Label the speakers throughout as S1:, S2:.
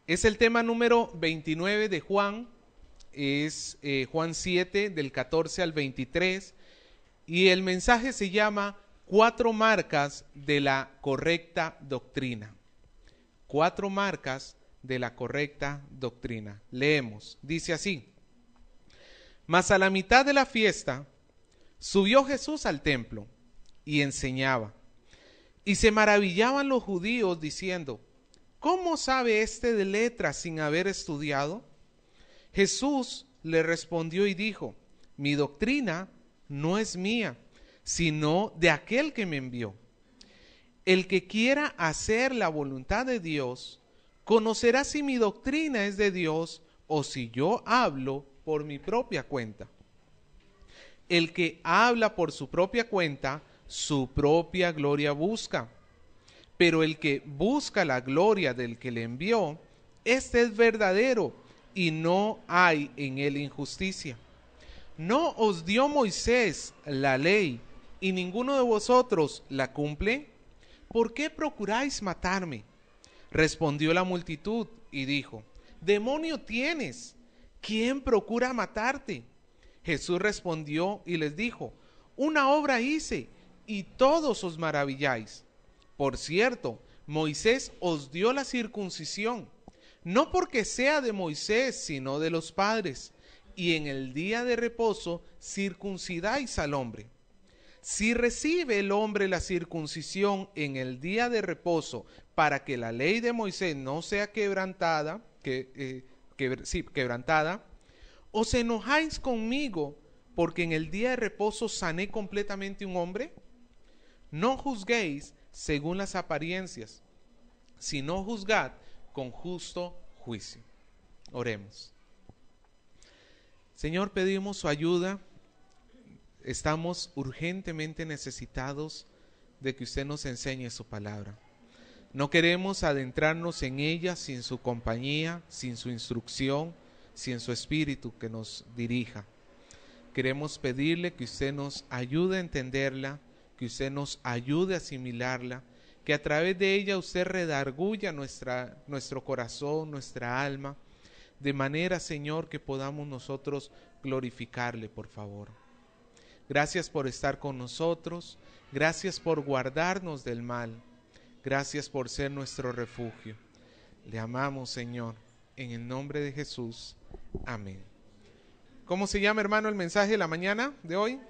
S1: Es el tema número 29 de Juan, es Juan 7 del 14 al 23 y el mensaje se llama 4 marcas de la correcta doctrina. 4 marcas de la correcta doctrina. Leemos, dice así: Mas a la mitad de la fiesta subió Jesús al templo y enseñaba. Y se maravillaban los judíos diciendo: ¿Cómo sabe este de letras sin haber estudiado? Jesús le respondió y dijo: Mi doctrina no es mía, sino de aquel que me envió. El que quiera hacer la voluntad de Dios, conocerá si mi doctrina es de Dios o si yo hablo por mi propia cuenta. El que habla por su propia cuenta, su propia gloria busca. Pero el que busca la gloria del que le envió, este es verdadero y no hay en él injusticia. ¿No os dio Moisés la ley y ninguno de vosotros la cumple? ¿Por qué procuráis matarme? Respondió la multitud y dijo: Demonio tienes, ¿quién procura matarte? Jesús respondió y les dijo: Una obra hice y todos os maravilláis. Por cierto, Moisés os dio la circuncisión, no porque sea de Moisés, sino de los padres, y en el día de reposo circuncidáis al hombre. Si recibe el hombre la circuncisión en el día de reposo, para que la ley de Moisés no sea quebrantada, ¿os enojáis conmigo porque en el día de reposo sané completamente un hombre? No juzguéis según las apariencias, sino juzgad con justo juicio. Oremos. Señor, pedimos su ayuda. Estamos urgentemente necesitados de que usted nos enseñe su palabra. No queremos adentrarnos en ella sin su compañía, sin su instrucción, sin su espíritu que nos dirija. Queremos pedirle que usted nos ayude a entenderla, que usted nos ayude a asimilarla, que a través de ella usted redarguya nuestro corazón, nuestra alma, de manera, Señor, que podamos nosotros glorificarle, por favor. Gracias por estar con nosotros, gracias por guardarnos del mal, gracias por ser nuestro refugio. Le amamos, Señor, en el nombre de Jesús. Amén. ¿Cómo se llama, hermano, el mensaje de la mañana de hoy?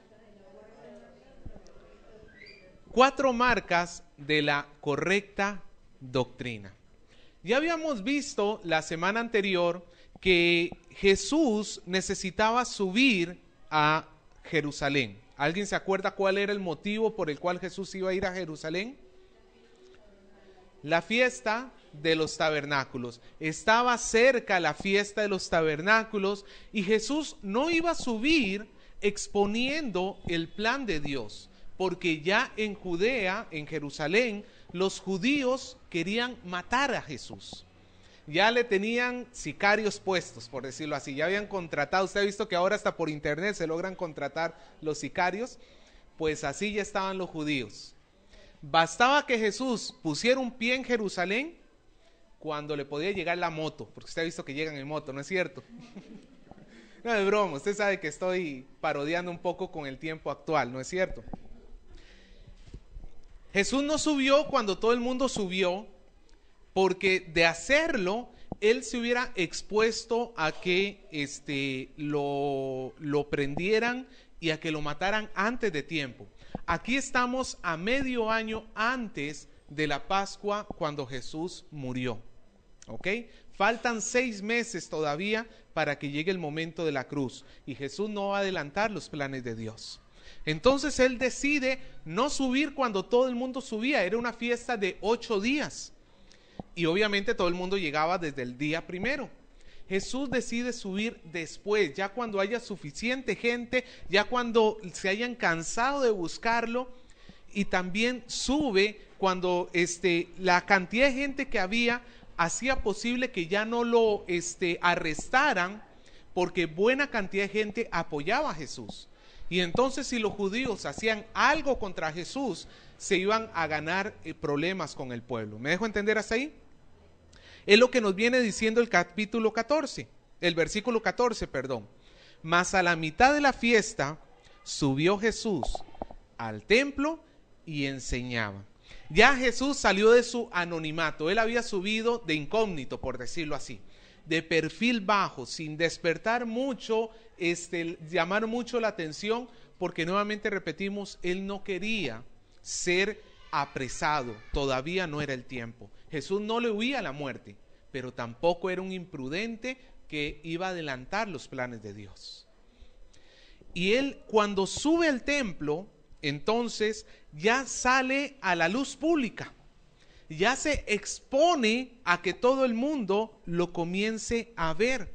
S1: 4 marcas de la correcta doctrina. Ya habíamos visto la semana anterior que Jesús necesitaba subir a Jerusalén. ¿Alguien se acuerda cuál era el motivo por el cual Jesús iba a ir a Jerusalén? La fiesta de los tabernáculos. Estaba cerca la fiesta de los tabernáculos y Jesús no iba a subir exponiendo el plan de Dios, porque ya en Judea, en Jerusalén, los judíos querían matar a Jesús. Ya le tenían sicarios puestos, por decirlo así. Ya habían contratado, usted ha visto que ahora hasta por internet se logran contratar los sicarios. Pues así ya estaban los judíos. Bastaba que Jesús pusiera un pie en Jerusalén cuando le podía llegar la moto, porque usted ha visto que llegan en moto, ¿no es cierto? No, de broma, usted sabe que estoy parodiando un poco con el tiempo actual, ¿no es cierto? Jesús no subió cuando todo el mundo subió, porque de hacerlo, él se hubiera expuesto a que lo prendieran y a que lo mataran antes de tiempo. Aquí estamos a medio año antes de la Pascua cuando Jesús murió. ¿Ok? Faltan 6 meses todavía para que llegue el momento de la cruz. Y Jesús no va a adelantar los planes de Dios. Entonces él decide no subir cuando todo el mundo subía. Era una fiesta de 8 días. Y obviamente todo el mundo llegaba desde el día primero. Jesús decide subir después, ya cuando haya suficiente gente, ya cuando se hayan cansado de buscarlo, y también sube cuando la cantidad de gente que había hacía posible que ya no lo arrestaran, porque buena cantidad de gente apoyaba a Jesús. Y entonces si los judíos hacían algo contra Jesús, se iban a ganar problemas con el pueblo. ¿Me dejo entender hasta ahí? Es lo que nos viene diciendo el capítulo 14, el versículo 14, perdón. Mas a la mitad de la fiesta subió Jesús al templo y enseñaba. Ya Jesús salió de su anonimato, él había subido de incógnito, por decirlo así, de perfil bajo, sin despertar mucho, llamar mucho la atención, porque nuevamente repetimos, él no quería ser apresado, todavía no era el tiempo. Jesús no le huía a la muerte, pero tampoco era un imprudente que iba a adelantar los planes de Dios. Y él, cuando sube al templo, entonces ya sale a la luz pública, ya se expone a que todo el mundo lo comience a ver,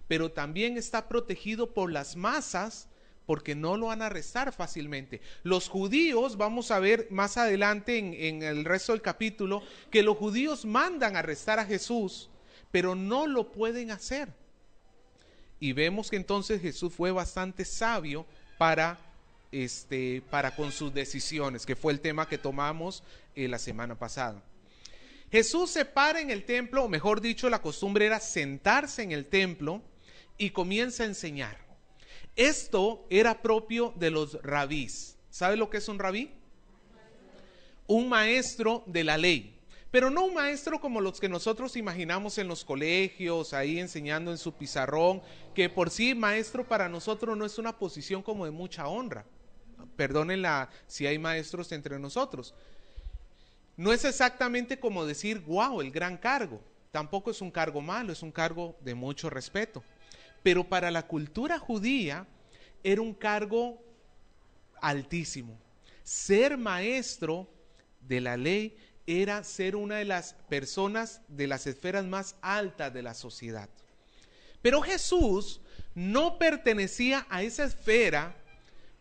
S1: pero también está protegido por las masas, porque no lo van a arrestar fácilmente. Los judíos, vamos a ver más adelante en el resto del capítulo, que los judíos mandan a arrestar a Jesús, pero no lo pueden hacer. Y vemos que entonces Jesús fue bastante sabio para con sus decisiones, que fue el tema que tomamos la semana pasada. Jesús se para en el templo, o mejor dicho, la costumbre era sentarse en el templo y comienza a enseñar. Esto era propio de los rabís. ¿Sabe lo que es un rabí? Un maestro de la ley, pero no un maestro como los que nosotros imaginamos en los colegios, ahí enseñando en su pizarrón, que por sí maestro para nosotros no es una posición como de mucha honra. Perdónenla si hay maestros entre nosotros. No es exactamente como decir, wow, el gran cargo. Tampoco es un cargo malo, es un cargo de mucho respeto. Pero para la cultura judía era un cargo altísimo. Ser maestro de la ley era ser una de las personas de las esferas más altas de la sociedad. Pero Jesús no pertenecía a esa esfera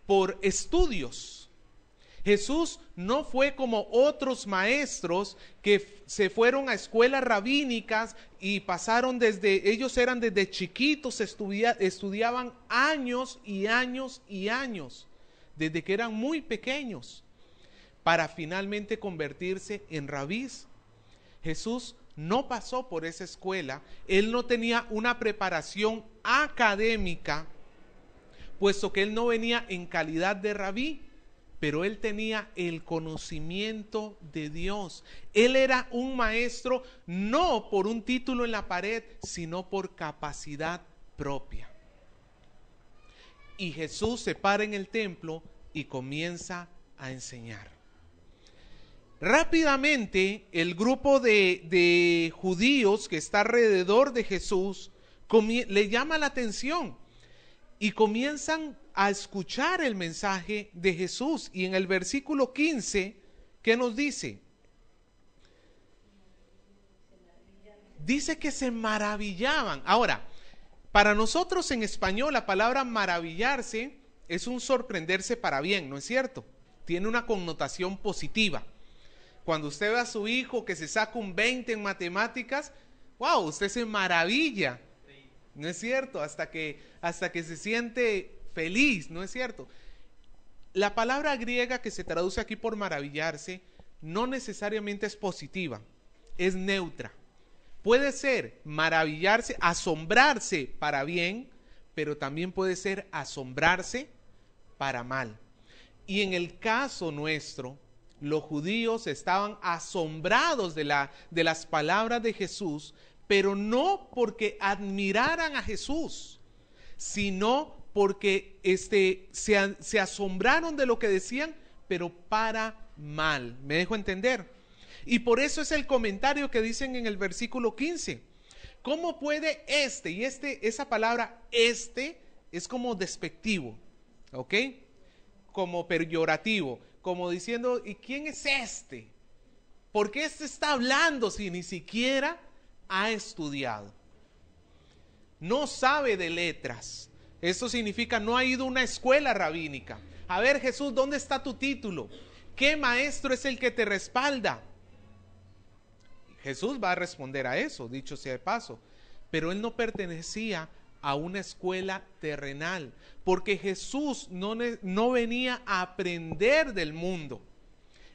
S1: por estudios. Jesús no fue como otros maestros que se fueron a escuelas rabínicas y pasaron ellos eran desde chiquitos, estudiaban años y años y años, desde que eran muy pequeños, para finalmente convertirse en rabís. Jesús no pasó por esa escuela, él no tenía una preparación académica, puesto que él no venía en calidad de rabí, pero él tenía el conocimiento de Dios. Él era un maestro no por un título en la pared, sino por capacidad propia. Y Jesús se para en el templo y comienza a enseñar. Rápidamente, el grupo de judíos que está alrededor de Jesús le llama la atención y comienzan a escuchar el mensaje de Jesús. Y en el versículo 15, ¿qué nos dice? Dice que se maravillaban. Ahora, para nosotros en español la palabra maravillarse es un sorprenderse para bien, ¿no es cierto? Tiene una connotación positiva. Cuando usted ve a su hijo que se saca un 20 en matemáticas, wow, usted se maravilla, ¿no es cierto? Hasta que se siente feliz, ¿no es cierto? La palabra griega que se traduce aquí por maravillarse no necesariamente es positiva, es neutra. Puede ser maravillarse, asombrarse para bien, pero también puede ser asombrarse para mal. Y en el caso nuestro, los judíos estaban asombrados de las palabras de Jesús, pero no porque admiraran a Jesús, sino porque se asombraron de lo que decían, pero para mal. ¿Me dejo entender? Y por eso es el comentario que dicen en el versículo 15. ¿Cómo puede esa palabra es como despectivo, ¿ok? Como peyorativo, como diciendo, ¿y quién es este? ¿Por qué está hablando si ni siquiera ha estudiado? No sabe de letras. Esto significa no ha ido a una escuela rabínica. A ver, Jesús, ¿dónde está tu título? ¿Qué maestro es el que te respalda? Jesús va a responder a eso, dicho sea de paso. Pero él no pertenecía a una escuela terrenal, porque Jesús no venía a aprender del mundo.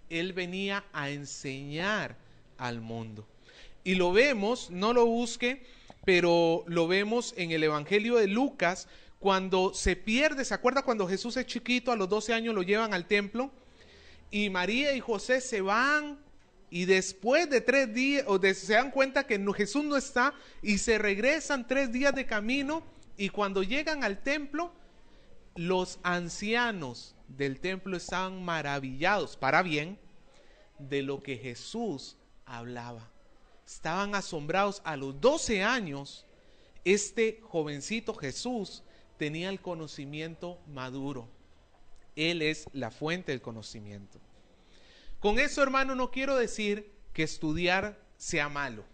S1: Él venía a enseñar al mundo. Y lo vemos, no lo busque, pero lo vemos en el Evangelio de Lucas, cuando se pierde. ¿Se acuerda cuando Jesús es chiquito, a los 12 años lo llevan al templo? Y María y José se van, y después de 3 días, se dan cuenta que Jesús no está, y se regresan 3 días de camino, y cuando llegan al templo, los ancianos del templo estaban maravillados, para bien, de lo que Jesús hablaba. Estaban asombrados. A los 12 años, este jovencito Jesús tenía el conocimiento maduro. Él es la fuente del conocimiento. Con eso, hermano, no quiero decir que estudiar sea malo,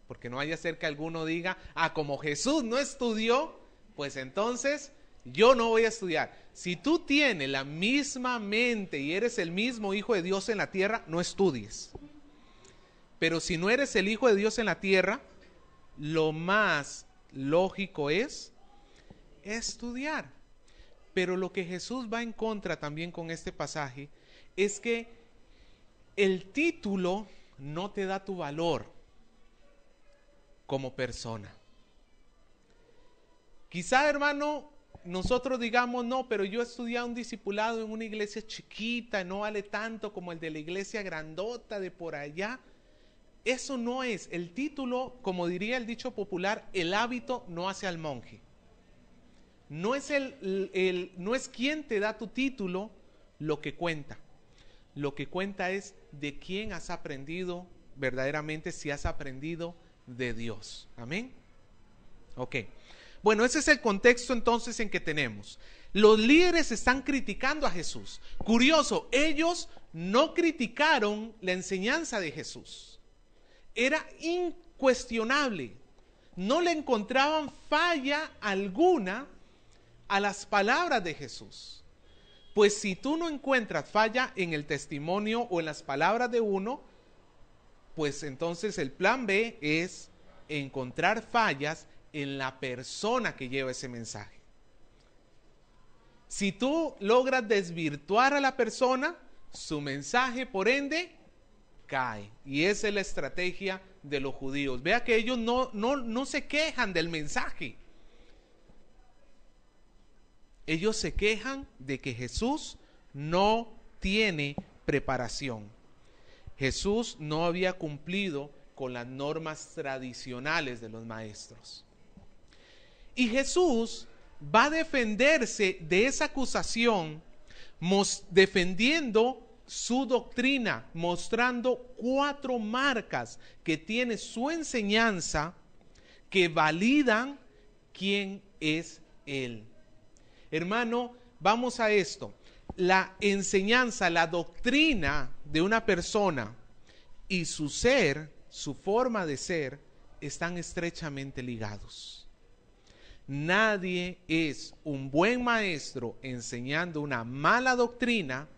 S1: porque no vaya a ser que alguno diga, como Jesús no estudió, pues entonces yo no voy a estudiar. Si tú tienes la misma mente y eres el mismo Hijo de Dios en la tierra, no estudies. Pero si no eres el Hijo de Dios en la tierra, lo más lógico es estudiar. Pero lo que Jesús va en contra también con este pasaje es que el título no te da tu valor como persona. Quizá, hermano, nosotros digamos, no, pero yo he estudiado un discipulado en una iglesia chiquita, no vale tanto como el de la iglesia grandota de por allá. Eso no es el título, como diría el dicho popular, el hábito no hace al monje. No es no es quién te da tu título lo que cuenta. Lo que cuenta es de quién has aprendido verdaderamente, si has aprendido de Dios. Amén. Ok. Bueno, ese es el contexto entonces en que tenemos. Los líderes están criticando a Jesús. Curioso, ellos no criticaron la enseñanza de Jesús. Era incuestionable. No le encontraban falla alguna a las palabras de Jesús. Pues si tú no encuentras falla en el testimonio o en las palabras de uno, pues entonces el plan B es encontrar fallas en la persona que lleva ese mensaje. Si tú logras desvirtuar a la persona, su mensaje por ende cae. Y esa es la estrategia de los judíos. Vea que ellos no se quejan del mensaje. Ellos se quejan de que Jesús no tiene preparación. Jesús no había cumplido con las normas tradicionales de los maestros. Y Jesús va a defenderse de esa acusación defendiendo su doctrina, mostrando 4 marcas que tiene su enseñanza que validan quién es Él. Hermano, vamos a esto. La enseñanza, la doctrina de una persona y su ser, su forma de ser, están estrechamente ligados. Nadie es un buen maestro enseñando una mala doctrina,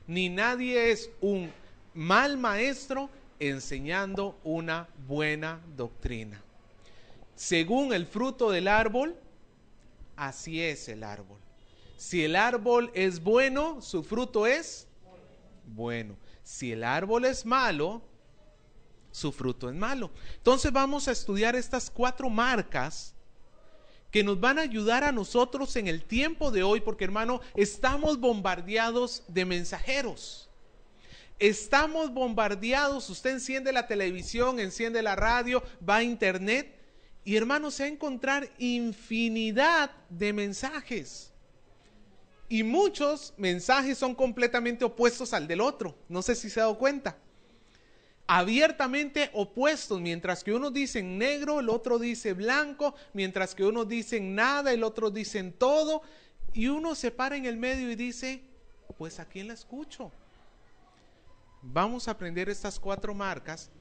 S1: ni nadie es un mal maestro enseñando una buena doctrina. Según el fruto del árbol, así es el árbol. Si el árbol es bueno, su fruto es bueno. Si el árbol es malo, su fruto es malo. Entonces vamos a estudiar estas 4 marcas que nos van a ayudar a nosotros en el tiempo de hoy, porque hermano, estamos bombardeados de mensajeros. Estamos bombardeados, usted enciende la televisión, enciende la radio, va a internet y hermano, se va a encontrar infinidad de mensajes. Y muchos mensajes son completamente opuestos al del otro. No sé si se ha dado cuenta. Abiertamente opuestos, mientras que unos dicen negro, el otro dice blanco, mientras que unos dicen nada, el otro dicen todo, y uno se para en el medio y dice, pues ¿a quién la escucho? Vamos a aprender estas 4 marcas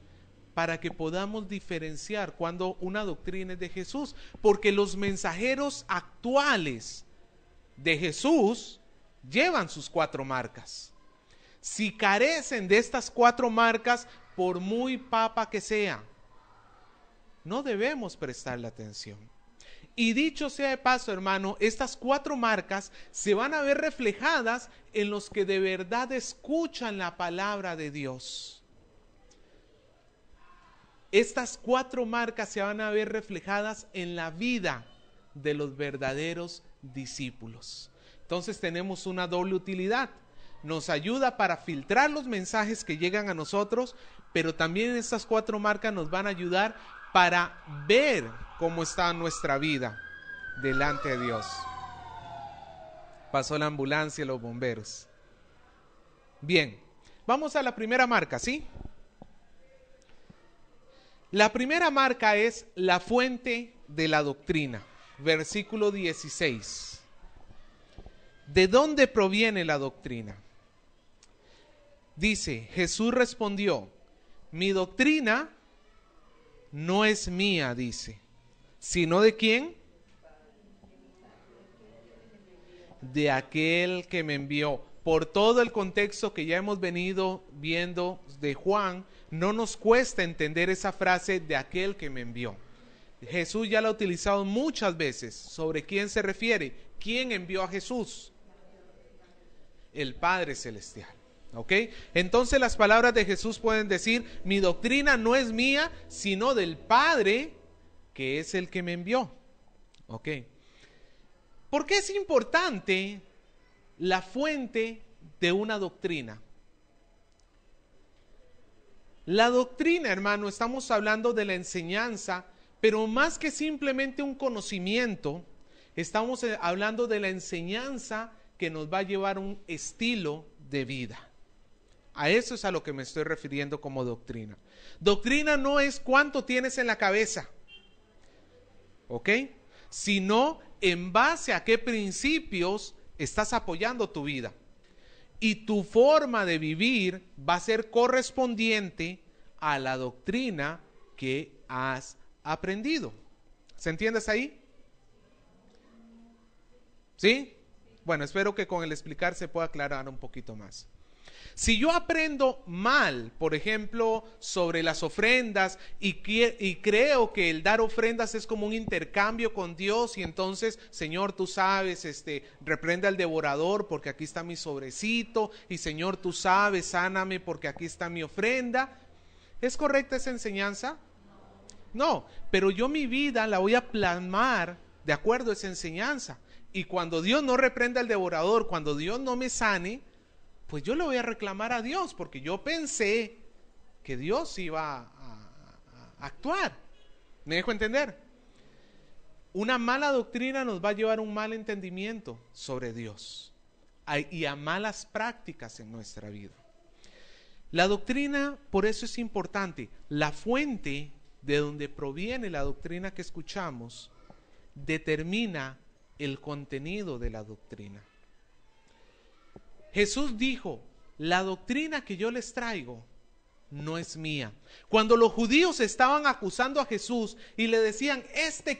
S1: para que podamos diferenciar cuando una doctrina es de Jesús, porque los mensajeros actuales de Jesús llevan sus 4 marcas. Si carecen de estas 4 marcas, por muy papa que sea, no debemos prestarle atención. Y dicho sea de paso, hermano, estas 4 marcas se van a ver reflejadas en los que de verdad escuchan la palabra de Dios. Estas 4 marcas se van a ver reflejadas en la vida de los verdaderos discípulos. Entonces tenemos una doble utilidad. Nos ayuda para filtrar los mensajes que llegan a nosotros, pero también estas 4 marcas nos van a ayudar para ver cómo está nuestra vida delante de Dios. Pasó la ambulancia y los bomberos. Bien, vamos a la primera marca, ¿sí? La primera marca es la fuente de la doctrina. Versículo 16. ¿De dónde proviene la doctrina? Dice, Jesús respondió, mi doctrina no es mía, dice, sino ¿de quién? De aquel que me envió. Por todo el contexto que ya hemos venido viendo de Juan, no nos cuesta entender esa frase de aquel que me envió. Jesús ya la ha utilizado muchas veces. ¿Sobre quién se refiere? ¿Quién envió a Jesús? El Padre Celestial. ¿Ok? Entonces las palabras de Jesús pueden decir, mi doctrina no es mía, sino del Padre, que es el que me envió. ¿Ok? ¿Por qué es importante la fuente de una doctrina? La doctrina, hermano, estamos hablando de la enseñanza, pero más que simplemente un conocimiento, estamos hablando de la enseñanza que nos va a llevar a un estilo de vida. A eso es a lo que me estoy refiriendo como doctrina. Doctrina no es cuánto tienes en la cabeza, ¿ok? Sino en base a qué principios estás apoyando tu vida. Y tu forma de vivir va a ser correspondiente a la doctrina que has aprendido. ¿Se entiende ahí? ¿Sí? Bueno, espero que con el explicar se pueda aclarar un poquito más. Si yo aprendo mal, por ejemplo, sobre las ofrendas y creo que el dar ofrendas es como un intercambio con Dios y entonces, Señor, tú sabes, reprende al devorador porque aquí está mi sobrecito y Señor, tú sabes, sáname porque aquí está mi ofrenda. ¿Es correcta esa enseñanza? No, pero yo mi vida la voy a plasmar de acuerdo a esa enseñanza. Y cuando Dios no reprenda al devorador, cuando Dios no me sane, pues yo le voy a reclamar a Dios porque yo pensé que Dios iba a actuar. ¿Me dejo entender? Una mala doctrina nos va a llevar a un mal entendimiento sobre Dios y a malas prácticas en nuestra vida. La doctrina, por eso es importante, la fuente de donde proviene la doctrina que escuchamos determina el contenido de la doctrina. Jesús dijo, la doctrina que yo les traigo no es mía. Cuando los judíos estaban acusando a Jesús y le decían,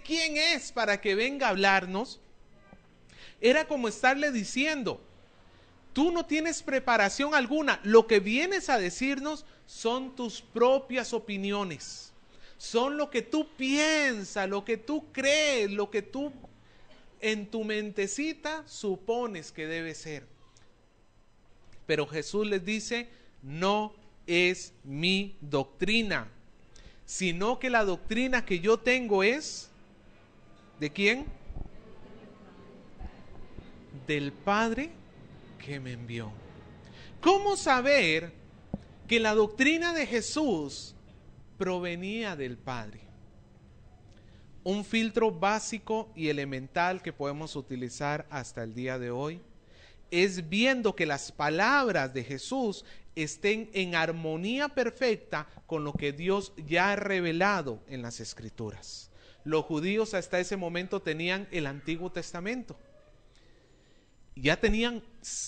S1: ¿quién es para que venga a hablarnos? Era como estarle diciendo, tú no tienes preparación alguna, lo que vienes a decirnos son tus propias opiniones, son lo que tú piensas, lo que tú crees, lo que tú en tu mentecita supones que debe ser. Pero Jesús les dice, no es mi doctrina, sino que la doctrina que yo tengo es, ¿de quién? Del Padre que me envió. ¿Cómo saber que la doctrina de Jesús provenía del Padre? Un filtro básico y elemental que podemos utilizar hasta el día de hoy es viendo que las palabras de Jesús estén en armonía perfecta con lo que Dios ya ha revelado en las Escrituras. Los judíos hasta ese momento tenían el Antiguo Testamento. Ya tenían,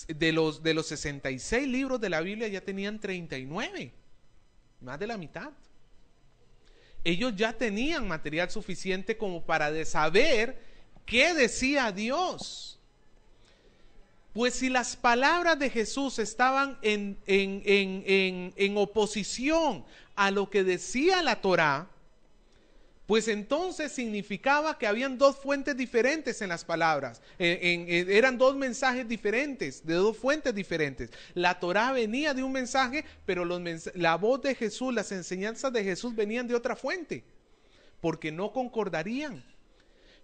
S1: de los 66 libros de la Biblia, ya tenían 39, más de la mitad. Ellos ya tenían material suficiente como para saber qué decía Dios. Pues si las palabras de Jesús estaban en oposición a lo que decía la Torá, Pues entonces significaba que habían dos fuentes diferentes en las palabras. Eran dos mensajes diferentes, de dos fuentes diferentes. La Torá venía de un mensaje, pero la voz de Jesús, las enseñanzas de Jesús venían de otra fuente, porque no concordarían.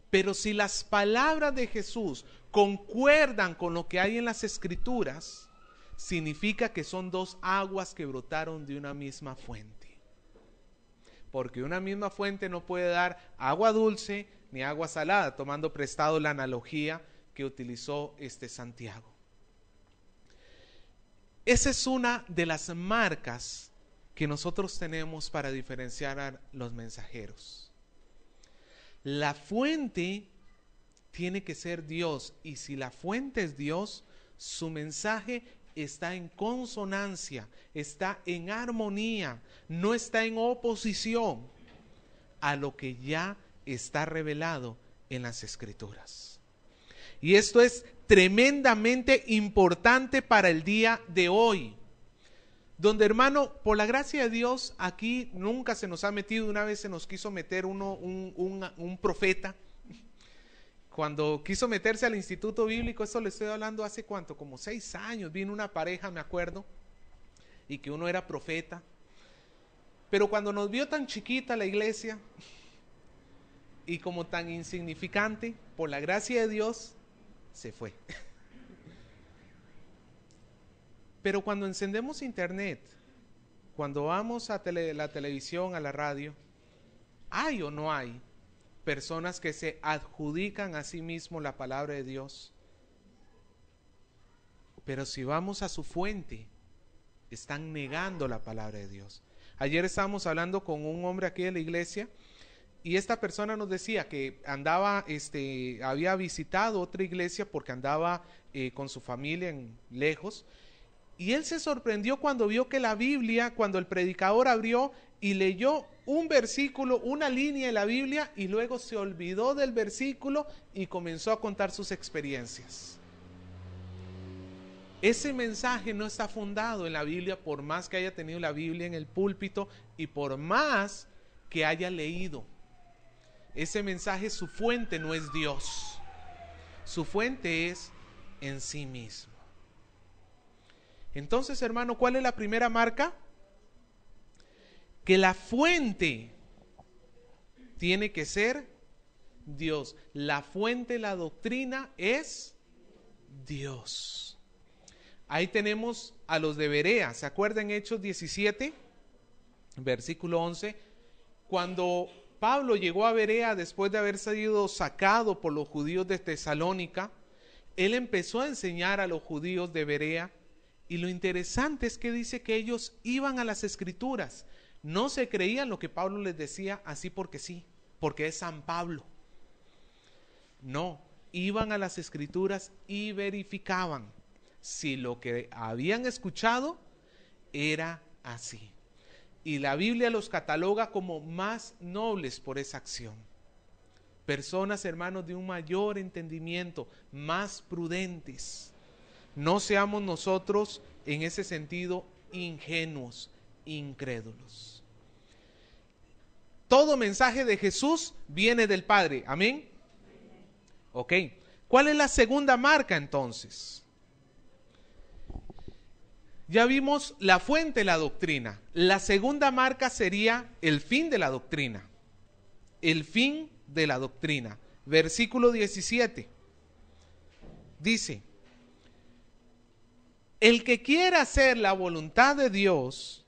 S1: Pero si las palabras de Jesús concuerdan con lo que hay en las Escrituras, significa que son dos aguas que brotaron de una misma fuente. Porque una misma fuente no puede dar agua dulce ni agua salada, tomando prestado la analogía que utilizó Santiago. Esa es una de las marcas que nosotros tenemos para diferenciar a los mensajeros. La fuente tiene que ser Dios, y si la fuente es Dios, su mensaje está en consonancia, está en armonía, no está en oposición a lo que ya está revelado en las Escrituras. Y esto es tremendamente importante para el día de hoy, donde, hermano, por la gracia de Dios, aquí nunca se nos ha metido. Una vez se nos quiso meter un profeta. Cuando quiso meterse al instituto bíblico, eso le estoy hablando hace cuánto, como 6 años, vino una pareja, me acuerdo, y que uno era profeta. Pero cuando nos vio tan chiquita la iglesia y como tan insignificante, por la gracia de Dios, se fue. Pero cuando encendemos internet, cuando vamos a la televisión, a la radio, ¿hay o no hay personas que se adjudican a sí mismos la palabra de Dios? Pero si vamos a su fuente, están negando la palabra de Dios. Ayer estábamos hablando con un hombre aquí de la iglesia, y esta persona nos decía que andaba, había visitado otra iglesia porque andaba con su familia lejos, y él se sorprendió cuando vio que la Biblia, cuando el predicador abrió y leyó un versículo, una línea de la Biblia, y luego se olvidó del versículo y comenzó a contar sus experiencias. Ese mensaje no está fundado en la Biblia, por más que haya tenido la Biblia en el púlpito y por más que haya leído. Ese mensaje, su fuente no es Dios, su fuente es en sí mismo. Entonces, hermano, ¿cuál es la primera marca? Que la fuente tiene que ser Dios. La fuente, la doctrina es Dios. Ahí tenemos a los de Berea. ¿Se acuerdan Hechos 17? Versículo 11. Cuando Pablo llegó a Berea después de haber sido sacado por los judíos de Tesalónica, él empezó a enseñar a los judíos de Berea. Y lo interesante es que dice que ellos iban a las Escrituras. No se creían lo que Pablo les decía así porque sí, porque es San Pablo. No, iban a las Escrituras y verificaban si lo que habían escuchado era así. Y la Biblia los cataloga como más nobles por esa acción. Personas, hermanos, de un mayor entendimiento, más prudentes. No seamos nosotros en ese sentido ingenuos, incrédulos. Todo mensaje de Jesús viene del Padre. ¿Amén? Ok. ¿Cuál es la segunda marca entonces? Ya vimos la fuente, la doctrina. La segunda marca sería el fin de la doctrina. El fin de la doctrina. Versículo 17. Dice: el que quiera hacer la voluntad de Dios,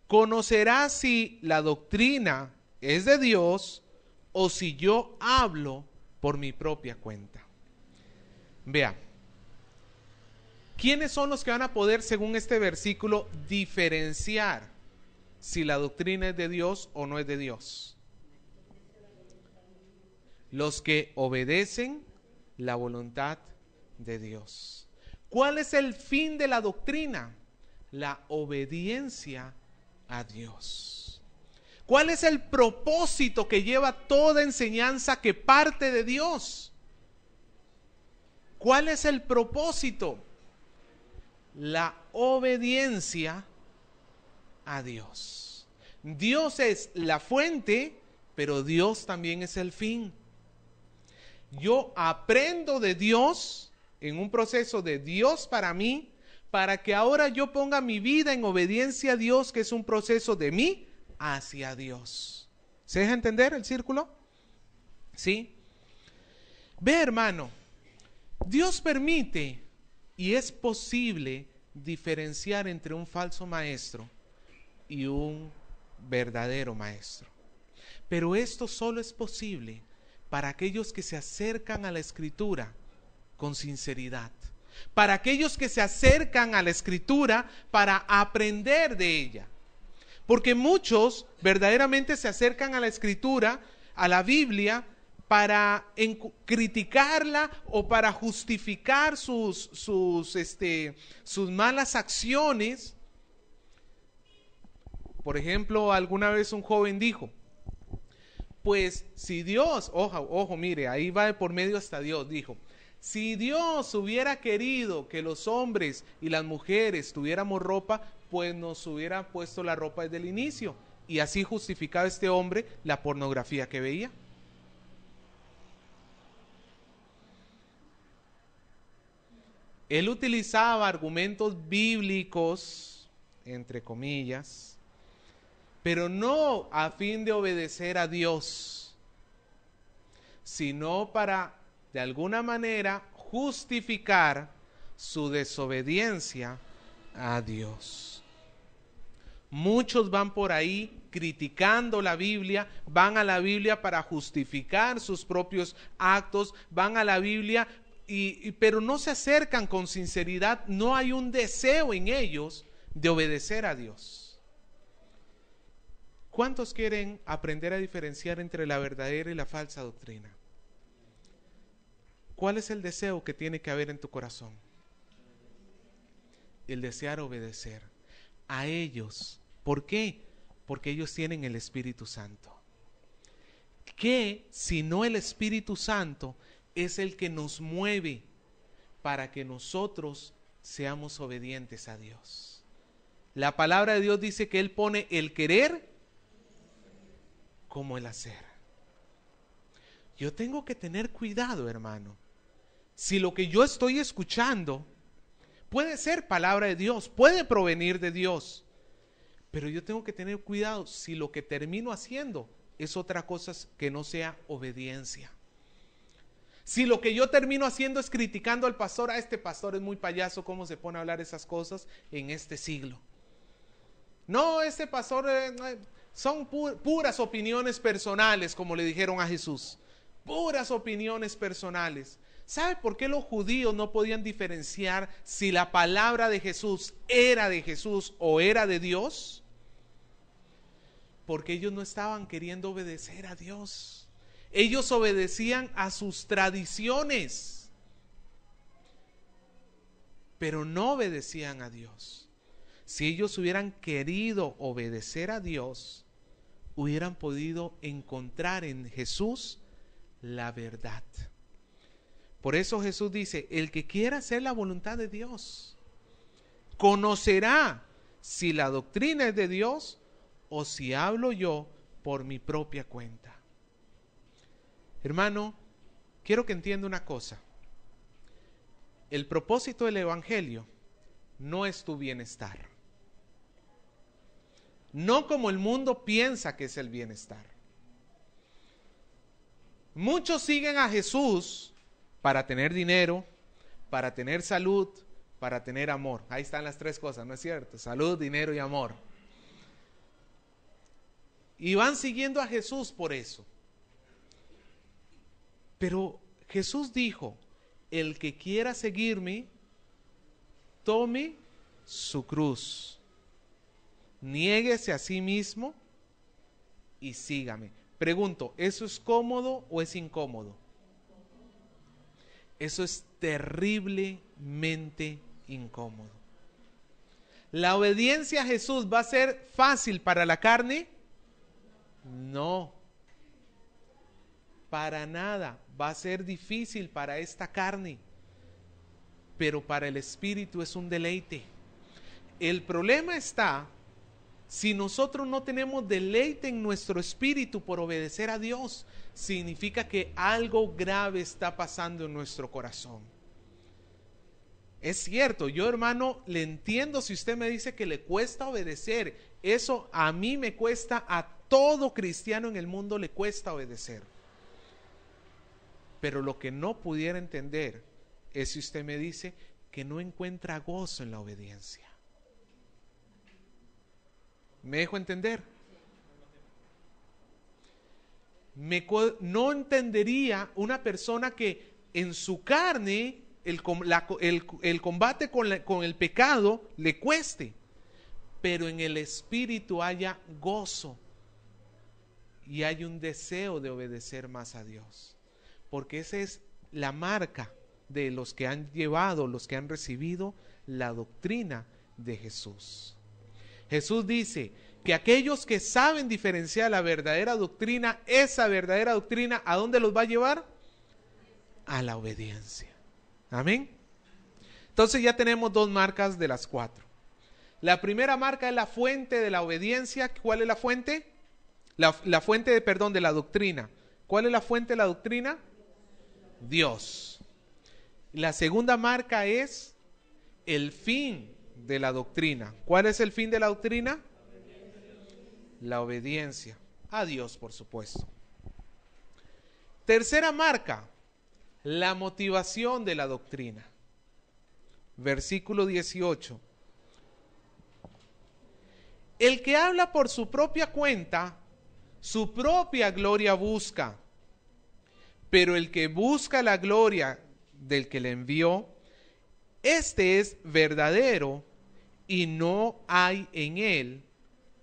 S1: conocerá si la doctrina es de Dios o si yo hablo por mi propia cuenta. Vea, ¿quiénes son los que van a poder, según este versículo, diferenciar si la doctrina es de Dios o no es de Dios? Los que obedecen la voluntad de Dios. ¿Cuál es el fin de la doctrina? La obediencia a Dios. ¿Cuál es el propósito que lleva toda enseñanza que parte de Dios? ¿Cuál es el propósito? La obediencia a Dios. Dios es la fuente pero Dios también es el fin. Yo aprendo de Dios en un proceso de Dios para mí, para que ahora yo ponga mi vida en obediencia a Dios, que es un proceso de mí hacia Dios. ¿Se deja entender el círculo? ¿Sí? Ve, hermano, Dios permite y es posible diferenciar entre un falso maestro y un verdadero maestro. Pero esto solo es posible para aquellos que se acercan a la Escritura con sinceridad, para aquellos que se acercan a la Escritura para aprender de ella. Porque muchos verdaderamente se acercan a la Escritura, a la Biblia, para criticarla o para justificar sus malas acciones. Por ejemplo, alguna vez un joven dijo, pues si Dios, ojo, mire, ahí va de por medio hasta Dios, dijo, si Dios hubiera querido que los hombres y las mujeres tuviéramos ropa, pues nos hubiera puesto la ropa desde el inicio. Y así justificaba este hombre la pornografía que veía. Él utilizaba argumentos bíblicos, entre comillas, pero no a fin de obedecer a Dios, sino para, de alguna manera, justificar su desobediencia a Dios. Muchos van por ahí criticando la Biblia, van a la Biblia para justificar sus propios actos, van a la Biblia pero no se acercan con sinceridad, no hay un deseo en ellos de obedecer a Dios. ¿Cuántos quieren aprender a diferenciar entre la verdadera y la falsa doctrina? ¿Cuál es el deseo que tiene que haber en tu corazón? El desear obedecer a ellos. ¿Por qué? Porque ellos tienen el Espíritu Santo. Que si no el Espíritu Santo es el que nos mueve para que nosotros seamos obedientes a Dios. La palabra de Dios dice que Él pone el querer como el hacer. Yo tengo que tener cuidado, hermano. Si lo que yo estoy escuchando puede ser palabra de Dios, puede provenir de Dios, pero yo tengo que tener cuidado si lo que termino haciendo es otra cosa que no sea obediencia. Si lo que yo termino haciendo es criticando al pastor, este pastor es muy payaso, ¿cómo se pone a hablar esas cosas en este siglo? No, este pastor son puras opiniones personales, como le dijeron a Jesús. Puras opiniones personales. ¿Sabe por qué los judíos no podían diferenciar si la palabra de Jesús era de Jesús o era de Dios? Porque ellos no estaban queriendo obedecer a Dios. Ellos obedecían a sus tradiciones, pero no obedecían a Dios. Si ellos hubieran querido obedecer a Dios, hubieran podido encontrar en Jesús la verdad. Por eso Jesús dice, el que quiera hacer la voluntad de Dios, conocerá si la doctrina es de Dios o si hablo yo por mi propia cuenta. Hermano, quiero que entienda una cosa. El propósito del Evangelio no es tu bienestar. No como el mundo piensa que es el bienestar. Muchos siguen a Jesús para tener dinero, para tener salud, para tener amor. Ahí están las tres cosas, ¿no es cierto? Salud, dinero y amor. Y van siguiendo a Jesús por eso. Pero Jesús dijo, el que quiera seguirme, tome su cruz, niéguese a sí mismo y sígame. Pregunto, ¿eso es cómodo o es incómodo? Eso es terriblemente incómodo. ¿La obediencia a Jesús va a ser fácil para la carne? No. Para nada, va a ser difícil para esta carne, pero para el espíritu es un deleite. El problema está Si nosotros no tenemos deleite en nuestro espíritu por obedecer a Dios, significa que algo grave está pasando en nuestro corazón. Es cierto, yo hermano le entiendo si usted me dice que le cuesta obedecer. Eso a mí me cuesta, a todo cristiano en el mundo le cuesta obedecer. Pero lo que no pudiera entender es si usted me dice que no encuentra gozo en la obediencia. ¿Me dejo entender? No entendería una persona que en su carne el combate con el pecado le cueste, pero en el espíritu haya gozo y hay un deseo de obedecer más a Dios, porque esa es la marca de los que han llevado, los que han recibido la doctrina de Jesús. Jesús dice que aquellos que saben diferenciar la verdadera doctrina, esa verdadera doctrina, ¿a dónde los va a llevar? A la obediencia. Amén. Entonces ya tenemos dos marcas de las 4. La primera marca es la fuente de la obediencia. ¿Cuál es la fuente? La fuente de la doctrina. ¿Cuál es la fuente de la doctrina? Dios. La segunda marca es el fin de la doctrina. ¿Cuál es el fin de la doctrina? La obediencia a Dios, por supuesto. Tercera marca, la motivación de la doctrina. Versículo 18. El que habla por su propia cuenta, su propia gloria busca, pero el que busca la gloria del que le envió, este es verdadero y no hay en él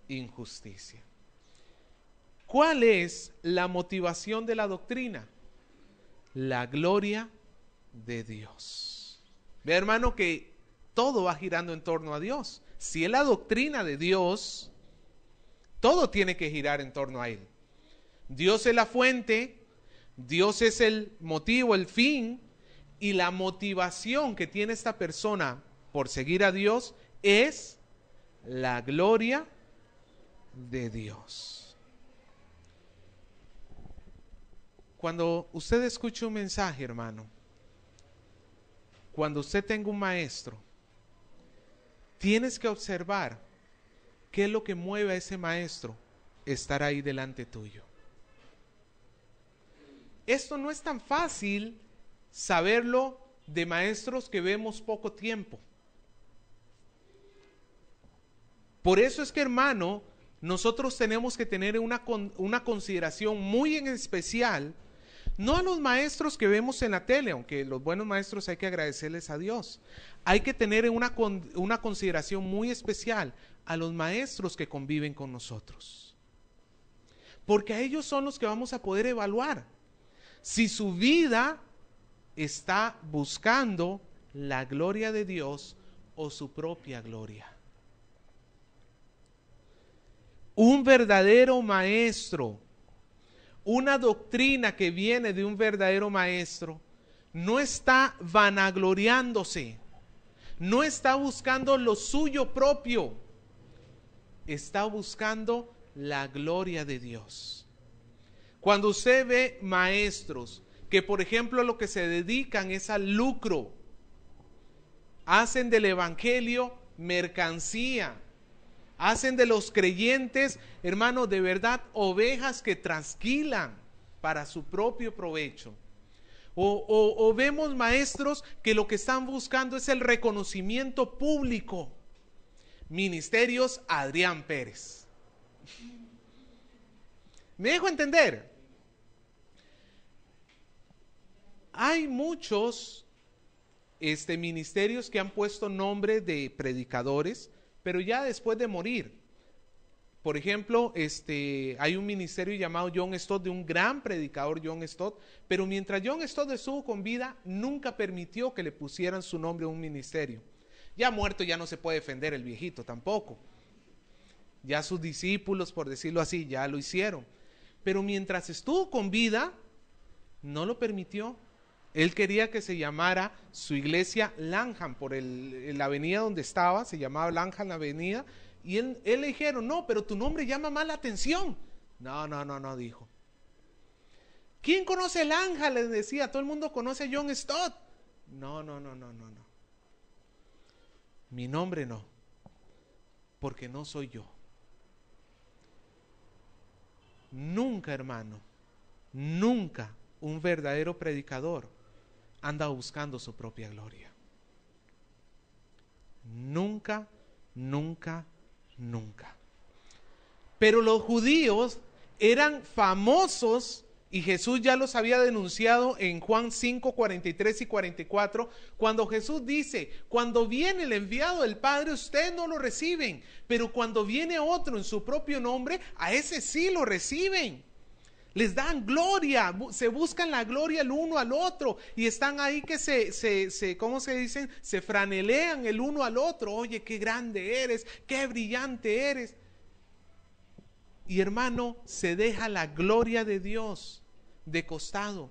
S1: injusticia. ¿Cuál es la motivación de la doctrina? La gloria de Dios. Ve, hermano, que todo va girando en torno a Dios. Si es la doctrina de Dios, todo tiene que girar en torno a Él. Dios es la fuente, Dios es el motivo, el fin, y la motivación que tiene esta persona por seguir a Dios es la gloria de Dios. Cuando usted escuche un mensaje, hermano, cuando usted tenga un maestro, tienes que observar qué es lo que mueve a ese maestro estar ahí delante tuyo. Esto no es tan fácil saberlo de maestros que vemos poco tiempo. Por eso es que, hermano, nosotros tenemos que tener una consideración muy en especial, no a los maestros que vemos en la tele, aunque los buenos maestros hay que agradecerles a Dios. Hay que tener una consideración muy especial a los maestros que conviven con nosotros, porque a ellos son los que vamos a poder evaluar si su vida está buscando la gloria de Dios o su propia gloria. Un verdadero maestro, una doctrina que viene de un verdadero maestro, no está vanagloriándose, no está buscando lo suyo propio, está buscando la gloria de Dios. Cuando usted ve maestros que, por ejemplo, lo que se dedican es al lucro, hacen del evangelio mercancía, hacen de los creyentes, hermanos, de verdad, ovejas que trasquilan para su propio provecho. O vemos maestros que lo que están buscando es el reconocimiento público. Ministerios Adrián Pérez. ¿Me dejo entender? Hay muchos ministerios que han puesto nombre de predicadores, pero ya después de morir. Por ejemplo, hay un ministerio llamado John Stott, de un gran predicador, John Stott, pero mientras John Stott estuvo con vida, nunca permitió que le pusieran su nombre a un ministerio. Ya muerto ya no se puede defender el viejito tampoco. Ya sus discípulos, por decirlo así, ya lo hicieron. Pero mientras estuvo con vida, no lo permitió. Él quería que se llamara su iglesia Langham, por la avenida donde estaba, se llamaba Langham la avenida, Y él le dijeron, no, pero tu nombre llama más la atención. No, dijo. ¿Quién conoce el ángel? Les decía, todo el mundo conoce a John Stott. No. Mi nombre no, porque no soy yo. Nunca, hermano, nunca un verdadero predicador anda buscando su propia gloria. Nunca. Pero los judíos eran famosos, y Jesús ya los había denunciado en Juan 5, 43 y 44, cuando Jesús dice, cuando viene el enviado del Padre, ustedes no lo reciben, pero cuando viene otro en su propio nombre, a ese sí lo reciben. Les dan gloria, se buscan la gloria el uno al otro, y están ahí que ¿cómo se dicen? Se franelean el uno al otro. Oye, qué grande eres, qué brillante eres. Y hermano, se deja la gloria de Dios de costado.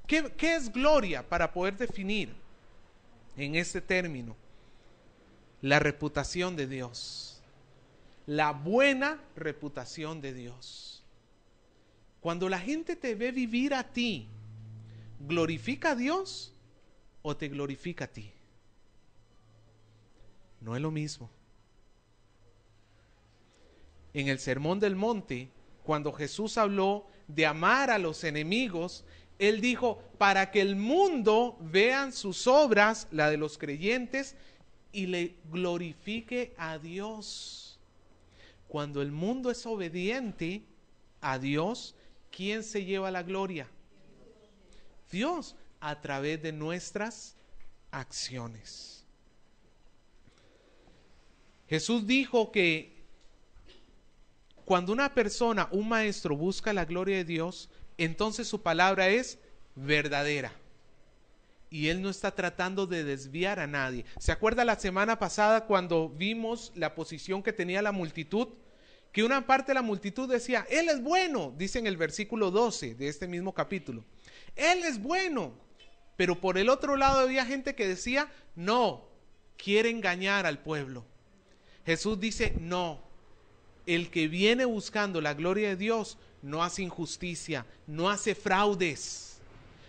S1: ¿Qué es gloria para poder definir en este término? La reputación de Dios, la buena reputación de Dios. Cuando la gente te ve vivir a ti, ¿glorifica a Dios o te glorifica a ti? No es lo mismo. En el Sermón del Monte, cuando Jesús habló de amar a los enemigos, Él dijo, para que el mundo vean sus obras, la de los creyentes, y le glorifique a Dios. Cuando el mundo es obediente a Dios, ¿quién se lleva la gloria? Dios, a través de nuestras acciones. Jesús dijo que cuando una persona, un maestro, busca la gloria de Dios, entonces su palabra es verdadera. Y él no está tratando de desviar a nadie. ¿Se acuerda la semana pasada cuando vimos la posición que tenía la multitud? Que una parte de la multitud decía, Él es bueno, dice en el versículo 12 de este mismo capítulo. Él es bueno. Pero por el otro lado había gente que decía, no, quiere engañar al pueblo. Jesús dice, no. El que viene buscando la gloria de Dios no hace injusticia, no hace fraudes,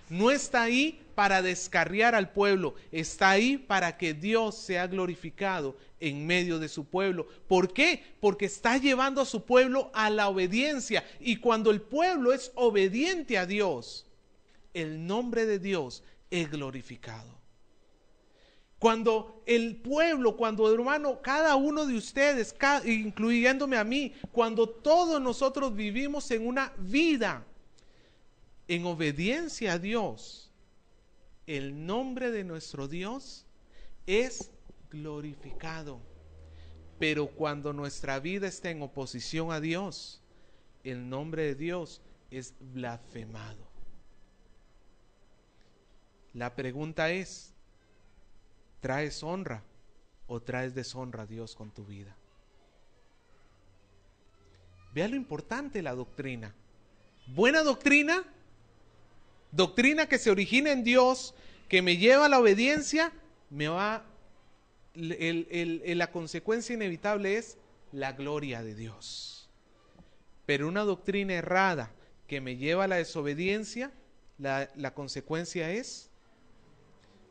S1: no está ahí para descarriar al pueblo, está ahí para que Dios sea glorificado en medio de su pueblo. ¿Por qué? Porque está llevando a su pueblo a la obediencia, y cuando el pueblo es obediente a Dios, el nombre de Dios es glorificado. Cuando el pueblo, cuando hermano, cada uno de ustedes, incluyéndome a mí, cuando todos nosotros vivimos en una vida en obediencia a Dios, el nombre de nuestro Dios es glorificado. Pero cuando nuestra vida está en oposición a Dios, el nombre de Dios es blasfemado. La pregunta es, ¿traes honra o traes deshonra a Dios con tu vida? Vea lo importante de la doctrina. Buena doctrina, doctrina que se origina en Dios, que me lleva a la obediencia, la consecuencia inevitable es la gloria de Dios. Pero una doctrina errada que me lleva a la desobediencia, la consecuencia es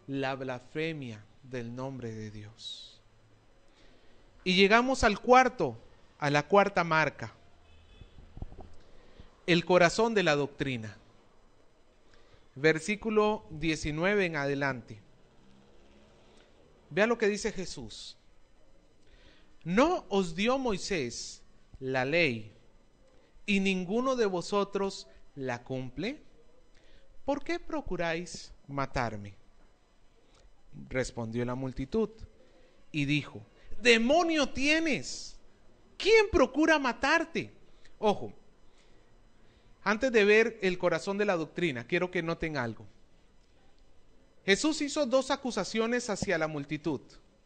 S1: la blasfemia del nombre de Dios. Y llegamos a la cuarta marca, el corazón de la doctrina. Versículo 19 en adelante. Vea lo que dice Jesús. ¿No os dio Moisés la ley y ninguno de vosotros la cumple? ¿Por qué procuráis matarme? Respondió la multitud y dijo, demonio tienes, ¿quién procura matarte? Ojo, antes de ver el corazón de la doctrina, quiero que noten algo. Jesús hizo dos acusaciones hacia la multitud.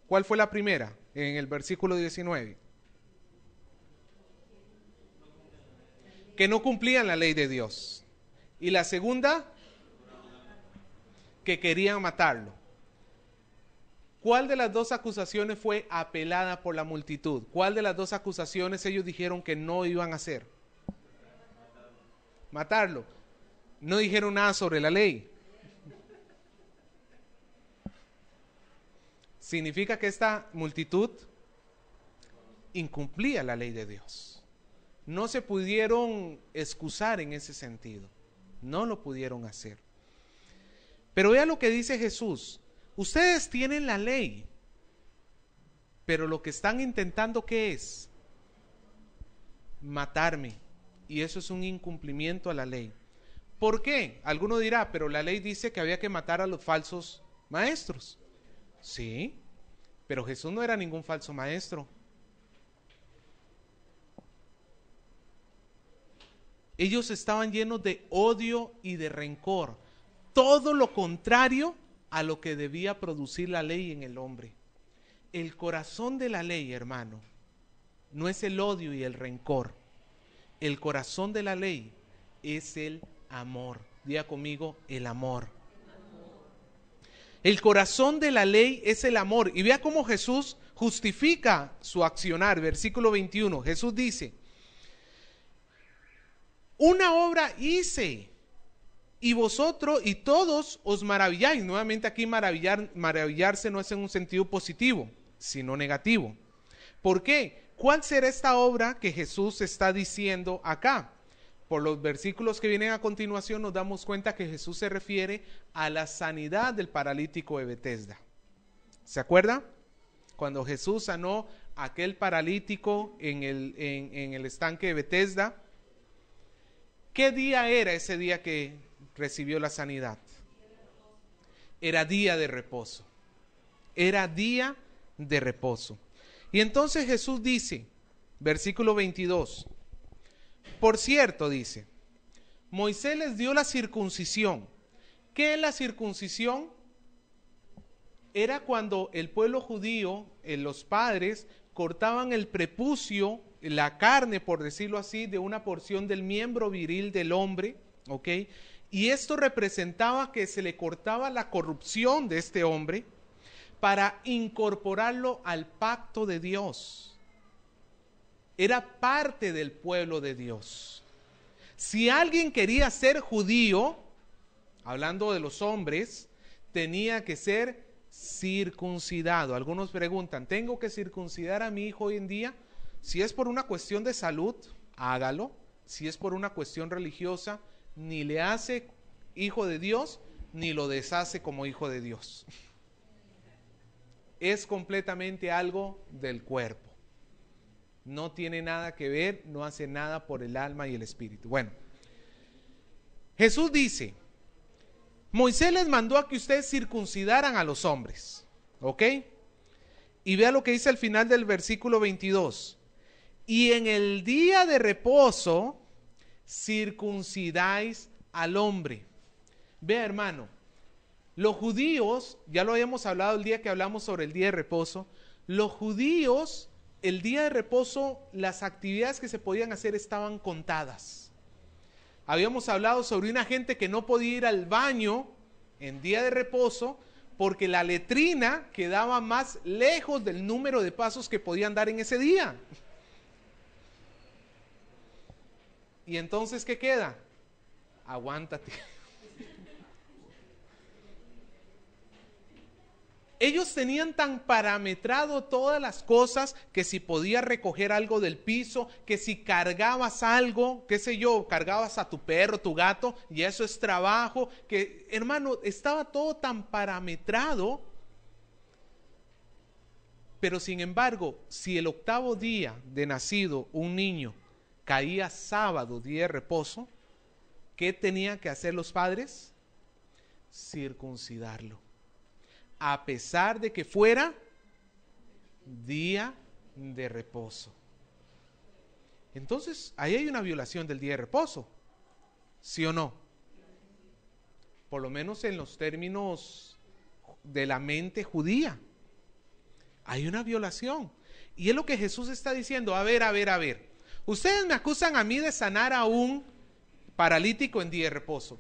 S1: ¿Cuál fue la primera? En el versículo 19. Que no cumplían la ley de Dios. Y la segunda, que querían matarlo. ¿Cuál de las dos acusaciones fue apelada por la multitud? ¿Cuál de las dos acusaciones ellos dijeron que no iban a hacer? Matarlo. No dijeron nada sobre la ley. Significa que esta multitud incumplía la ley de Dios. No se pudieron excusar en ese sentido. No lo pudieron hacer. Pero vea lo que dice Jesús. Ustedes tienen la ley, pero lo que están intentando, ¿qué es? Matarme. Y eso es un incumplimiento a la ley. ¿Por qué? Alguno dirá, pero la ley dice que había que matar a los falsos maestros. Sí, pero Jesús no era ningún falso maestro. Ellos estaban llenos de odio y de rencor. Todo lo contrario a lo que debía producir la ley en el hombre. El corazón de la ley, hermano, no es el odio y el rencor. El corazón de la ley es el amor. Diga conmigo, el amor. El corazón de la ley es el amor. Y vea cómo Jesús justifica su accionar. Versículo 21. Jesús dice, una obra hice, y vosotros y todos os maravilláis. Nuevamente aquí maravillarse no es en un sentido positivo, sino negativo. ¿Por qué? ¿Cuál será esta obra que Jesús está diciendo acá? Por los versículos que vienen a continuación nos damos cuenta que Jesús se refiere a la sanidad del paralítico de Betesda. ¿Se acuerda? Cuando Jesús sanó a aquel paralítico en el estanque de Betesda, ¿qué día era ese día que recibió la sanidad? Era día de reposo. Era día de reposo. Y entonces Jesús dice, versículo 22, por cierto, dice, Moisés les dio la circuncisión. ¿Qué es la circuncisión? Era cuando el pueblo judío, los padres, cortaban el prepucio, la carne, por decirlo así, de una porción del miembro viril del hombre, ¿ok? Y esto representaba que se le cortaba la corrupción de este hombre para incorporarlo al pacto de Dios. Era parte del pueblo de Dios. Si alguien quería ser judío, hablando de los hombres, tenía que ser circuncidado. Algunos preguntan, ¿tengo que circuncidar a mi hijo hoy en día? Si es por una cuestión de salud, hágalo. Si es por una cuestión religiosa, ni le hace hijo de Dios, ni lo deshace como hijo de Dios. Es completamente algo del cuerpo. No tiene nada que ver, no hace nada por el alma y el espíritu. Bueno, Jesús dice, Moisés les mandó a que ustedes circuncidaran a los hombres, ¿ok? Y vea lo que dice al final del versículo 22. Y en el día de reposo circuncidáis al hombre. Vea, hermano, los judíos, ya lo habíamos hablado el día que hablamos sobre el día de reposo, los judíos, el día de reposo, las actividades que se podían hacer estaban contadas. Habíamos hablado sobre una gente que no podía ir al baño en día de reposo porque la letrina quedaba más lejos del número de pasos que podían dar en ese día. Y entonces, ¿qué queda? Aguántate. Ellos tenían tan parametrado todas las cosas que si podías recoger algo del piso, que si cargabas algo, qué sé yo, cargabas a tu perro, tu gato, y eso es trabajo, que hermano, estaba todo tan parametrado. Pero sin embargo, si el octavo día de nacido un niño caía sábado, día de reposo, ¿qué tenían que hacer los padres? Circuncidarlo. A pesar de que fuera día de reposo. Entonces, ahí hay una violación del día de reposo, ¿sí o no? Por lo menos en los términos de la mente judía. Hay una violación. Y es lo que Jesús está diciendo. A ver. Ustedes me acusan a mí de sanar a un paralítico en día de reposo.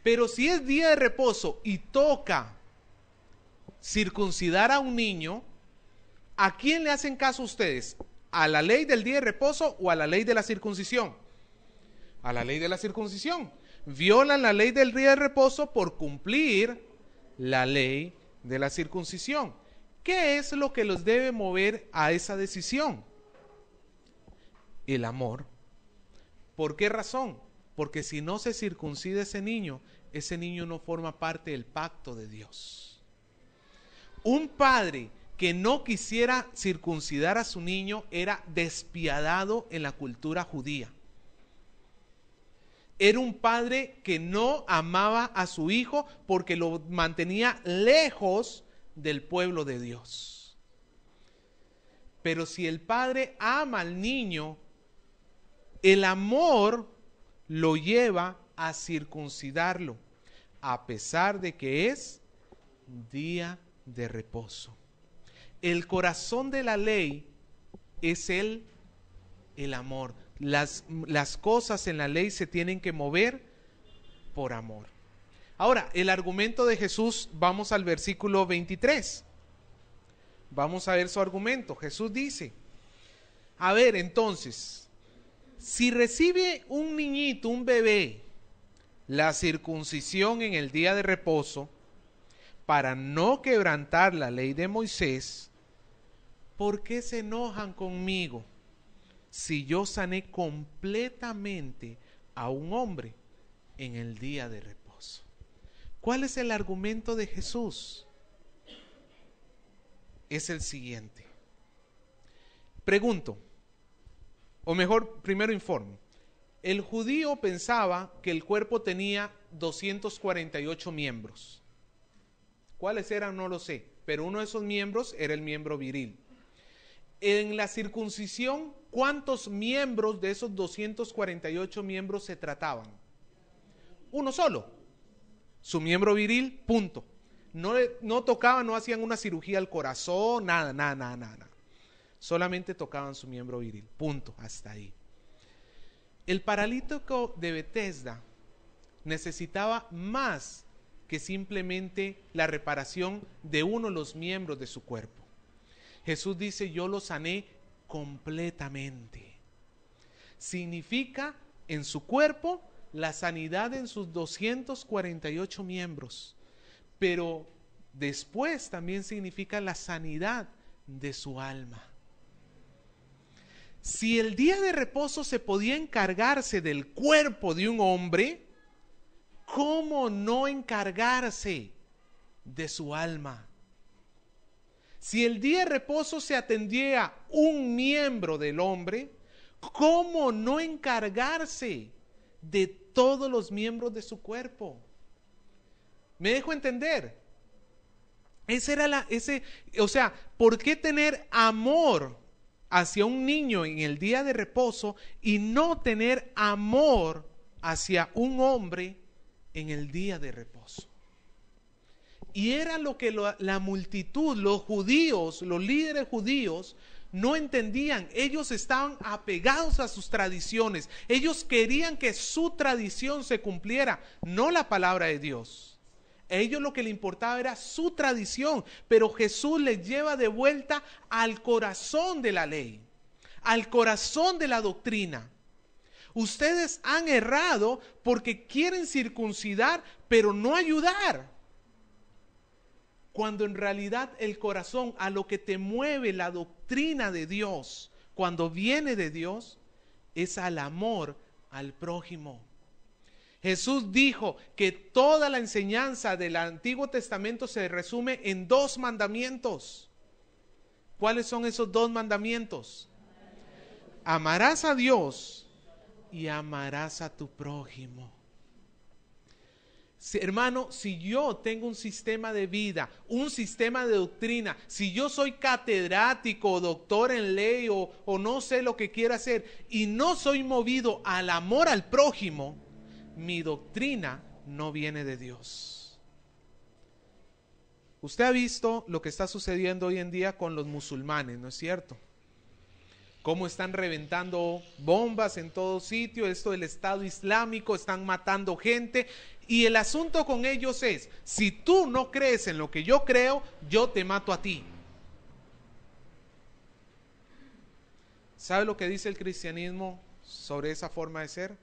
S1: Pero si es día de reposo y toca circuncidar a un niño, ¿a quién le hacen caso ustedes? ¿A la ley del día de reposo o a la ley de la circuncisión? A la ley de la circuncisión. Violan la ley del día de reposo por cumplir la ley de la circuncisión. ¿Qué es lo que los debe mover a esa decisión? El amor. ¿Por qué razón? Porque si no se circuncida ese niño no forma parte del pacto de Dios. Un padre que no quisiera circuncidar a su niño era despiadado en la cultura judía. Era un padre que no amaba a su hijo porque lo mantenía lejos del pueblo de Dios. Pero si el padre ama al niño, el amor lo lleva a circuncidarlo, a pesar de que es día de reposo. El corazón de la ley es el amor. Las cosas en la ley se tienen que mover por amor. Ahora, el argumento de Jesús, vamos al versículo 23. Vamos a ver su argumento. Jesús dice, a ver, entonces, si recibe un niñito, un bebé, la circuncisión en el día de reposo, para no quebrantar la ley de Moisés, ¿por qué se enojan conmigo si yo sané completamente a un hombre en el día de reposo? ¿Cuál es el argumento de Jesús? Es el siguiente. Pregunto, o mejor, primero informo. El judío pensaba que el cuerpo tenía 248 miembros. ¿Cuáles eran? No lo sé, pero uno de esos miembros era el miembro viril. En la circuncisión, ¿cuántos miembros de esos 248 miembros se trataban? Uno solo, su miembro viril, punto. No tocaban, no hacían una cirugía al corazón, nada. Solamente tocaban su miembro viril, punto, hasta ahí. El paralítico de Betesda necesitaba más que simplemente la reparación de uno de los miembros de su cuerpo. Jesús dice, yo lo sané completamente. Significa en su cuerpo la sanidad en sus 248 miembros, pero después también significa la sanidad de su alma. Si el día de reposo se podía encargarse del cuerpo de un hombre, ¿cómo no encargarse de su alma? Si el día de reposo se atendía un miembro del hombre, ¿cómo no encargarse de todos los miembros de su cuerpo? ¿Me dejo entender? ¿Por qué tener amor hacia un niño en el día de reposo y no tener amor hacia un hombre en el día de reposo? Y era lo que la multitud, los judíos, los líderes judíos no entendían. Ellos estaban apegados a sus tradiciones. Ellos querían que su tradición se cumpliera, no la palabra de Dios. A ellos lo que le importaba era su tradición, pero Jesús les lleva de vuelta al corazón de la ley, al corazón de la doctrina. Ustedes han errado porque quieren circuncidar, pero no ayudar. Cuando en realidad el corazón, a lo que te mueve la doctrina de Dios, cuando viene de Dios, es al amor al prójimo. Jesús dijo que toda la enseñanza del Antiguo Testamento se resume en 2 mandamientos. ¿Cuáles son esos 2 mandamientos? Amarás a Dios y amarás a tu prójimo. Hermano, si yo tengo un sistema de vida, un sistema de doctrina, si yo soy catedrático, doctor en ley o no sé lo que quiera hacer y no soy movido al amor al prójimo, mi doctrina no viene de Dios. Usted ha visto lo que está sucediendo hoy en día con los musulmanes, ¿no es cierto? cómo están reventando bombas en todo sitio, esto del Estado Islámico, están matando gente. Y el asunto con ellos es, si tú no crees en lo que yo creo, yo te mato a ti. ¿Sabe lo que dice el cristianismo sobre esa forma de ser?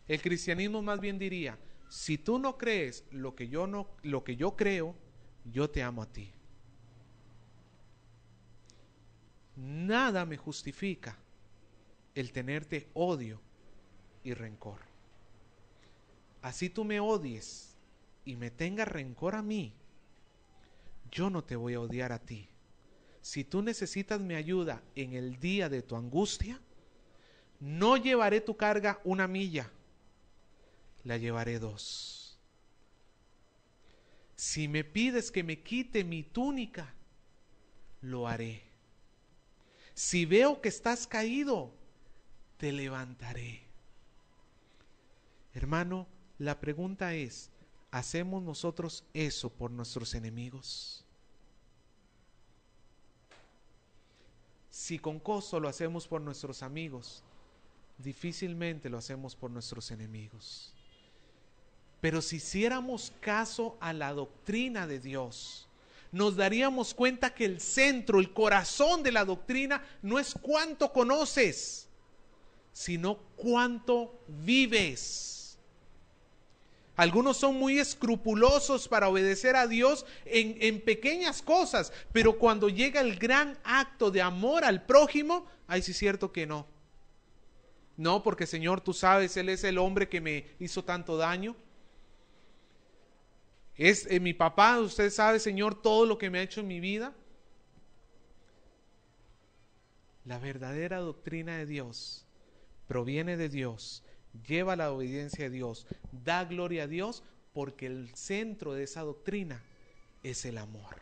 S1: El cristianismo más bien diría, si tú no crees lo que yo creo, yo te amo a ti. Nada me justifica el tenerte odio y rencor. Así tú me odies y me tengas rencor a mí, yo no te voy a odiar a ti. Si tú necesitas mi ayuda en el día de tu angustia, no llevaré tu carga 1 milla, la llevaré 2. Si me pides que me quite mi túnica, lo haré. Si veo que estás caído, te levantaré. Hermano, la pregunta es, ¿hacemos nosotros eso por nuestros enemigos? Si con gozo lo hacemos por nuestros amigos, difícilmente lo hacemos por nuestros enemigos. Pero si hiciéramos caso a la doctrina de Dios, nos daríamos cuenta que el centro, el corazón de la doctrina no es cuánto conoces, sino cuánto vives. Algunos son muy escrupulosos para obedecer a Dios en pequeñas cosas, pero cuando llega el gran acto de amor al prójimo, ahí sí es cierto que no. No, porque Señor, tú sabes, Él es el hombre que me hizo tanto daño. Es mi papá, usted sabe, Señor, todo lo que me ha hecho en mi vida. La verdadera doctrina de Dios proviene de Dios, lleva la obediencia a Dios, da gloria a Dios, porque el centro de esa doctrina es el amor.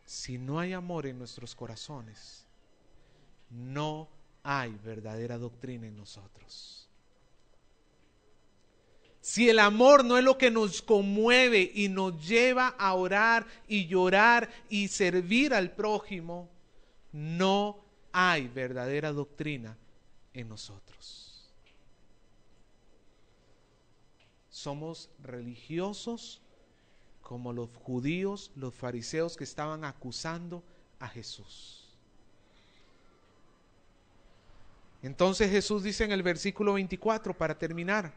S1: Si no hay amor en nuestros corazones, no hay verdadera doctrina en nosotros. Si el amor no es lo que nos conmueve y nos lleva a orar y llorar y servir al prójimo, no hay verdadera doctrina en nosotros. Somos religiosos como los judíos, los fariseos que estaban acusando a Jesús. Entonces Jesús dice en el versículo 24, para terminar,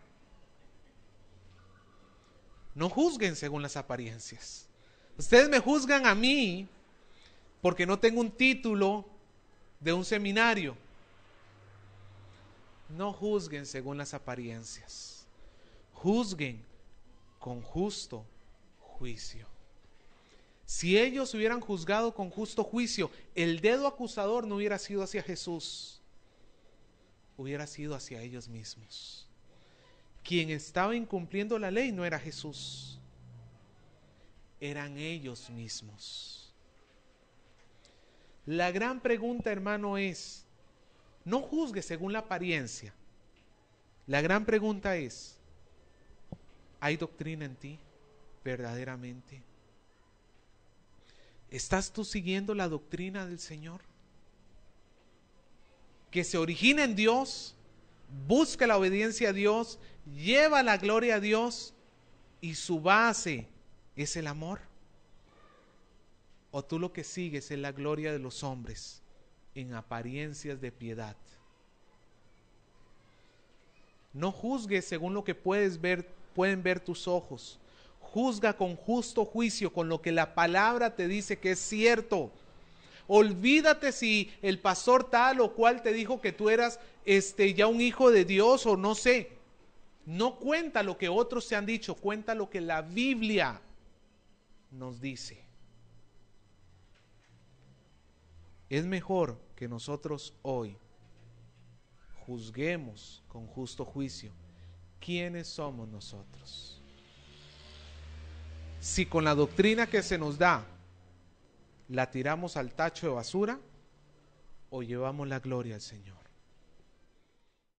S1: no juzguen según las apariencias. Ustedes me juzgan a mí porque no tengo un título de un seminario. No juzguen según las apariencias. Juzguen con justo juicio. Si ellos hubieran juzgado con justo juicio, el dedo acusador no hubiera sido hacia Jesús, hubiera sido hacia ellos mismos. Quien estaba incumpliendo la ley no era Jesús, eran ellos mismos. La gran pregunta, hermano, es, no juzgues según la apariencia. La gran pregunta es, ¿hay doctrina en ti verdaderamente? ¿Estás tú siguiendo la doctrina del Señor? Que se origina en Dios, busca la obediencia a Dios, lleva la gloria a Dios y su base es el amor. ¿O tú lo que sigues es la gloria de los hombres en apariencias de piedad? No juzgues según lo que pueden ver tus ojos. Juzga con justo juicio, con lo que la palabra te dice que es cierto. Olvídate si el pastor tal o cual te dijo que tú eras ya un hijo de Dios o no sé. No cuenta lo que otros te han dicho, cuenta lo que la Biblia nos dice. Es mejor que nosotros hoy juzguemos con justo juicio quiénes somos nosotros. Si con la doctrina que se nos da la tiramos al tacho de basura o llevamos la gloria al Señor.